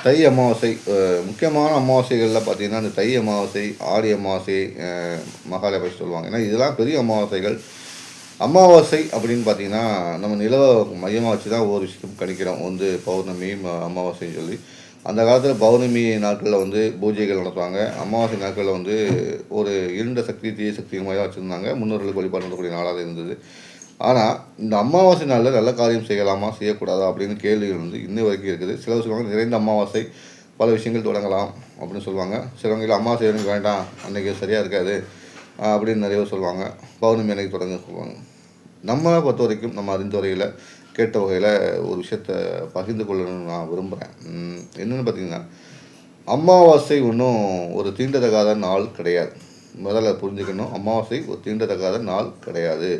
தை அமாவாசை முக்கியமான அமாவாசைகளில் பார்த்திங்கன்னா அந்த தை அமாவாசை, ஆடி அமாவாசை, மகாலய சொல்லுவாங்க. ஏன்னா இதெல்லாம் பெரிய அமாவாசைகள். அமாவாசை அப்படின்னு பார்த்திங்கன்னா நம்ம நிலவை மையமாக வச்சு தான் ஒவ்வொரு விஷயத்தையும் கணிக்கிறோம். பௌர்ணமி, அமாவாசைன்னு சொல்லி அந்த காலத்தில் பௌர்ணமி நாட்களில் பூஜைகள் நடத்துவாங்க. அமாவாசை நாட்களில் ஒரு இருண்ட சக்தி, தீய சக்தி மாதிரி தான் வச்சுருந்தாங்க. முன்னோர்களுக்கு வழிபாடு நடக்கக்கூடிய நாளாக இருந்தது. ஆனால் இந்த அமாவாசை நாளில் நல்ல காரியம் செய்யலாமா, செய்யக்கூடாதா அப்படின்னு கேள்விகள் இன்ன வரைக்கும் இருக்குது. சிலர் சொல்லுவாங்க நிறைந்த அமாவாசை, பல விஷயங்கள் தொடங்கலாம் அப்படின்னு சொல்லுவாங்க. சிலவங்க இல்லை அமாவாசை எனக்கு வேண்டாம், அன்றைக்கி சரியாக இருக்காது அப்படின்னு நிறைய சொல்லுவாங்க. பௌர்ணமி அன்றைக்கி தொடங்க சொல்லுவாங்க. நம்மளை பொறுத்த வரைக்கும் நம்ம அறிந்த வரையில் கேட்ட வகையில் ஒரு விஷயத்தை பகிர்ந்து கொள்ளணும்னு நான் விரும்புகிறேன். என்னென்னு பார்த்திங்கன்னா, அமாவாசை ஒன்றும் ஒரு தீண்டத்தகாத நாள் கிடையாது. முதல்ல புரிஞ்சுக்கணும், அமாவாசை ஒரு தீண்டத்தகாத நாள் கிடையாது.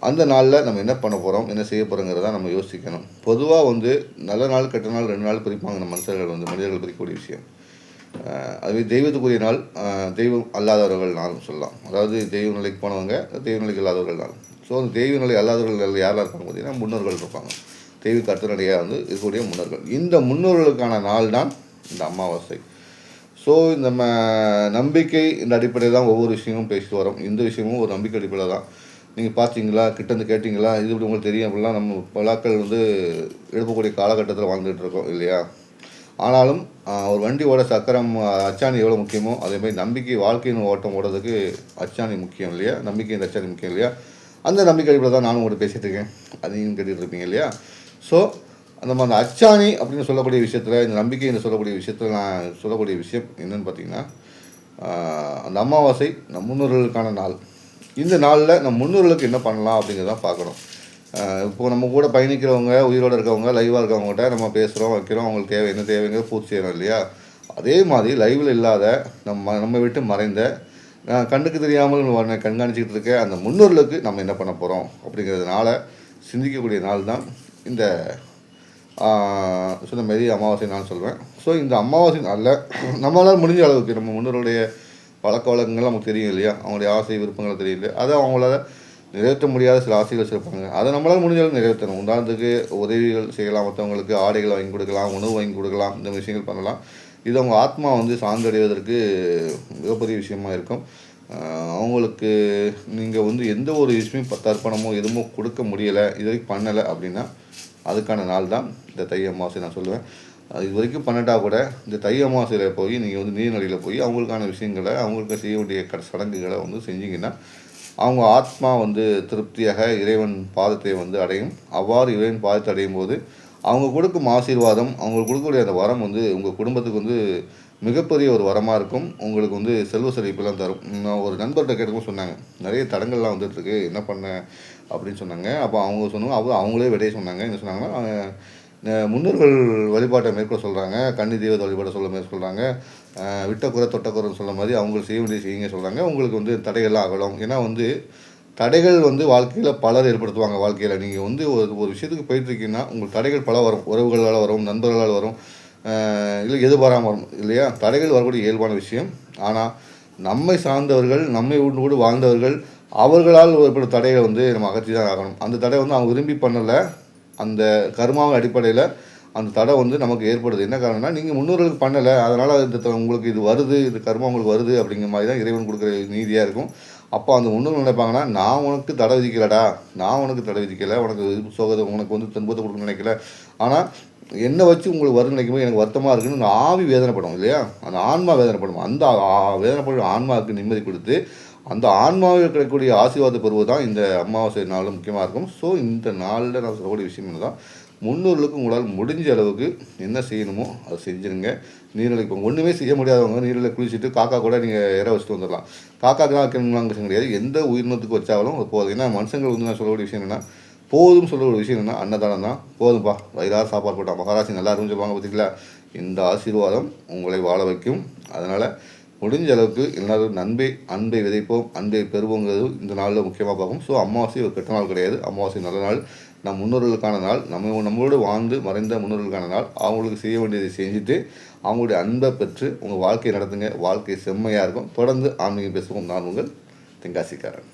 அந்த நாளில் நம்ம என்ன பண்ண போகிறோம், என்ன செய்ய போகிறோங்கிறத நம்ம யோசிக்கணும். பொதுவாக நல்ல நாள் கெட்ட நாள் 2 நாள் பிரிப்பாங்க நம்ம மனிதர்கள் பிரிக்கக்கூடிய விஷயம். அதுவே தெய்வத்துக்குரிய நாள், தெய்வம் அல்லாதவர்கள் நாள் சொல்லலாம். அதாவது தெய்வ நிலைக்கு போனவங்க, தெய்வ நிலைக்கு இல்லாதவர்கள் நாள். ஸோ அந்த தெய்வ நிலை அல்லாதவர்கள் யாரெல்லாம் இருப்பாங்க பார்த்திங்கன்னா, முன்னோர்கள் இருப்பாங்க. தெய்வ அர்த்தநிலையாக இருக்கக்கூடிய முன்னோர்கள். இந்த முன்னோர்களுக்கான நாள் தான் இந்த அமாவாசை. ஸோ நம்ம நம்பிக்கை இந்த அடிப்படையில் தான் ஒவ்வொரு விஷயமும் பேசிட்டு வரோம். இந்த விஷயமும் ஒரு நம்பிக்கை அடிப்படையில் தான். நீங்கள் பார்த்தீங்களா, கிட்டேருந்து கேட்டிங்களா, இது இப்படி உங்களுக்கு தெரியும் அப்படிலாம் நம்ம பலாக்கள் எழுப்பக்கூடிய காலகட்டத்தில் வாழ்ந்துகிட்டு இருக்கோம் இல்லையா? ஆனாலும் ஒரு வண்டியோட சக்கரம், அச்சாணி எவ்வளோ முக்கியமோ அதேமாதிரி நம்பிக்கை, வாழ்க்கையின் ஓட்டம் ஓடுறதுக்கு அச்சாணி முக்கியம் இல்லையா? நம்பிக்கை இந்த அச்சாணி முக்கியம் இல்லையா? அந்த நம்பிக்கை அடிப்படையில் தான் நானும் உங்கள்கிட்ட பேசிகிட்டு இருக்கேன். அதையும் கேட்டுகிட்டு இருப்பீங்க இல்லையா? ஸோ அந்த அச்சாணி அப்படின்னு சொல்லக்கூடிய விஷயத்தில், இந்த நம்பிக்கை என்று சொல்லக்கூடிய விஷயத்தில் நான் சொல்லக்கூடிய விஷயம் என்னென்னு பார்த்தீங்கன்னா, அந்த அமாவாசை நம் முன்னோர்களுக்கான நாள். இந்த நாளில் நம்ம முன்னோர்களுக்கு என்ன பண்ணலாம் அப்படிங்கிறதான் பார்க்கணும். இப்போது நம்ம கூட பயணிக்கிறவங்க, உயிரோடு இருக்கவங்க, லைவாக இருக்கவங்ககிட்ட நம்ம பேசுகிறோம், வைக்கிறோம், அவங்களுக்கு என்ன தேவைங்கிறத பூர்த்தி செய்யணும் இல்லையா? அதே மாதிரி லைவில் இல்லாத நம்ம விட்டு மறைந்த, கண்ணுக்கு தெரியாமல் கண்காணிச்சிக்கிட்டு இருக்க அந்த முன்னோர்களுக்கு நம்ம என்ன பண்ண போகிறோம் அப்படிங்கிறதுனால சிந்திக்கக்கூடிய நாள் தான் இந்த சொன்ன மாரி அமாவாசை நாள் சொல்வேன். ஸோ இந்த அமாவாசை நாளில் நம்மளால் முடிஞ்ச அளவுக்கு நம்ம முன்னோருடைய பழக்க வழக்கங்கள் நமக்கு தெரியும் இல்லையா? அவங்களுடைய ஆசை விருப்பங்களை தெரியல, அதை அவங்களால நிறைவேற்ற முடியாத சில ஆசைகள் வச்சுருப்பாங்க. அதை நம்மளால் முடிஞ்சாலும் நிறைவேற்றணும். உதாரணத்துக்கு உதவிகள் செய்யலாம், மற்றவங்களுக்கு ஆடைகள் வாங்கி கொடுக்கலாம், உணவு வாங்கி கொடுக்கலாம், இந்த விஷயங்கள் பண்ணலாம். இது அவங்க ஆத்மா சார்ந்தடைவதற்கு மிகப்பெரிய விஷயமா இருக்கும். அவங்களுக்கு நீங்கள் எந்த ஒரு விஷயமும் தர்ப்பணமோ எதுவுமோ கொடுக்க முடியலை, இது வரைக்கும் பண்ணலை அப்படின்னா அதுக்கான நாள் தான் இந்த தை அமாவாசை நான் சொல்லுவேன். இது வரைக்கும் பண்ணிட்டால் கூட இந்த தை அமாவாசையில் போய் நீங்கள் நீர்நிலையில் போய் அவங்களுக்கான விஷயங்களை, அவங்களுக்கு செய்ய வேண்டிய சடங்குகளை செஞ்சிங்கன்னா அவங்க ஆத்மா திருப்தியாக இறைவன் பாதத்தை அடையும். அவ்வாறு இறைவன் பாதத்தை அடையும் போது அவங்க கொடுக்கும் ஆசீர்வாதம், அவங்களுக்கு கொடுக்கக்கூடிய அந்த வரம் உங்கள் குடும்பத்துக்கு மிகப்பெரிய ஒரு வரமாக இருக்கும். உங்களுக்கு செல்வ செழிப்பெல்லாம் தரும். நான் ஒரு நண்பர்கிட்ட கேட்கவும் சொன்னாங்க, நிறைய தடங்கள்லாம் வந்துட்டுருக்கு, என்ன பண்ண அப்படின்னு சொன்னாங்க. அப்போ அவங்க சொன்னாங்க, அவங்களே விடைய சொன்னாங்க. என்ன சொன்னாங்கன்னா, முன்னோர்கள் வழிபாட்டை மேற்கொள்ள சொல்கிறாங்க, கன்னி தெய்வத்தை வழிபாட்டை மேற்கொள்கிறாங்க, விட்டக்குறை தொட்டக்குறைன்னு சொல்ல மாதிரி அவங்களுக்கு செய்ய வேண்டிய செய்யுங்க சொல்கிறாங்க. உங்களுக்கு தடைகள்லாம் அகலும். ஏன்னா தடைகள் வாழ்க்கையில் பலர் ஏற்படுத்துவாங்க. வாழ்க்கையில் நீங்கள் ஒரு விஷயத்துக்கு போயிட்டுருக்கீங்கன்னா உங்களுக்கு தடைகள் பல வரும். உறவுகளால் வரும், நண்பர்களால் வரும், இல்லை எதிர்பாராமல் வரும் இல்லையா? தடைகள் வரக்கூடிய இயல்பான விஷயம். ஆனால் நம்மை சார்ந்தவர்கள், நம்மை கூட வாழ்ந்தவர்கள், அவர்களால் ஏற்படும் தடையை நம்ம அகற்றி தான் ஆகணும். அந்த தடை அவங்க விரும்பி பண்ணலை, அந்த கர்மாவின் அடிப்படையில் அந்த தடை நமக்கு ஏற்படுது. என்ன காரணம்னா, நீங்கள் முன்னோர்களுக்கு பண்ணலை, அதனால் உங்களுக்கு இது வருது, இது கர்மா உங்களுக்கு வருது அப்படிங்கிற மாதிரி தான் இறைவன் கொடுக்குற நீதியாக இருக்கும். அப்போ அந்த முன்னோர்கள் நினைப்பாங்கன்னா, நான் உனக்கு தடை விதிக்கலடா, நான் உனக்கு தடை விதிக்கலை, உனக்கு சோகத்தை, உனக்கு துன்பத்தை கொடுக்க நினைக்கல, ஆனால் என்னை வச்சு உங்களுக்கு வரும்னு நினைக்கும்போது எனக்கு வருத்தமாக இருக்குன்னு அந்த ஆவி வேதனைப்படும் இல்லையா? அந்த ஆன்மா வேதனைப்படும். அந்த வேதனைப்படும் ஆன்மாவுக்கு நிம்மதி கொடுத்து அந்த ஆன்மாவில் கிடைக்கக்கூடிய ஆசீர்வாதத்தை பெறுவது தான் இந்த அமாவாசை நாளில் முக்கியமாக இருக்கும். ஸோ இந்த நாளில் நான் சொல்லக்கூடிய விஷயம் என்ன தான், முன்னோர்களுக்கு உங்களால் முடிஞ்ச அளவுக்கு என்ன செய்யணுமோ அதை செஞ்சுருங்க. நீர்நிலைக்கு போங்க. ஒன்றுமே செய்ய முடியாதவங்க நீரில் குளிச்சுட்டு காக்கா கூட நீங்கள் இற வச்சுட்டு வந்துடலாம். காக்காக்கெல்லாம் வைக்கணும்லாம் விஷயம் கிடையாது. எந்த உயிரினத்துக்கு வச்சாலும் அது போதும். ஏன்னா மனுஷங்கள் நான் சொல்லக்கூடிய விஷயம் என்னென்னா, போதும் சொல்லக்கூடிய விஷயம் என்னென்னா அன்னதானம் தான். போதும்பா, வயிறார சாப்பாடு போட்டால் மகாராசி நல்லா இருக்குன்னு சொல்லுவாங்க பார்த்திங்களா? இந்த ஆசீர்வாதம் உங்களை வாழ வைக்கும். அதனால் முடிஞ்ச அளவுக்கு எல்லாரும் அன்பை விதைப்போம், அன்பை பெறுவோங்கிறது இந்த நாளில் முக்கியமாக பார்க்கும். ஸோ அமாவாசை ஒரு கெட்ட நாள் கிடையாது. அமாவாசை நல்ல நாள், நம் முன்னோர்களுக்கான நாள், நம்மளோடு வாழ்ந்து மறைந்த முன்னோர்களுக்கான நாள். அவங்களுக்கு செய்ய வேண்டியதை செஞ்சுட்டு அவங்களுடைய அன்பை பெற்று உங்கள் வாழ்க்கையை நடத்துங்க. வாழ்க்கை செம்மையாக இருக்கும். தொடர்ந்து ஆன்மீகம் பேசுவோம். நான் உங்கள் தென்காசிக்காரன்.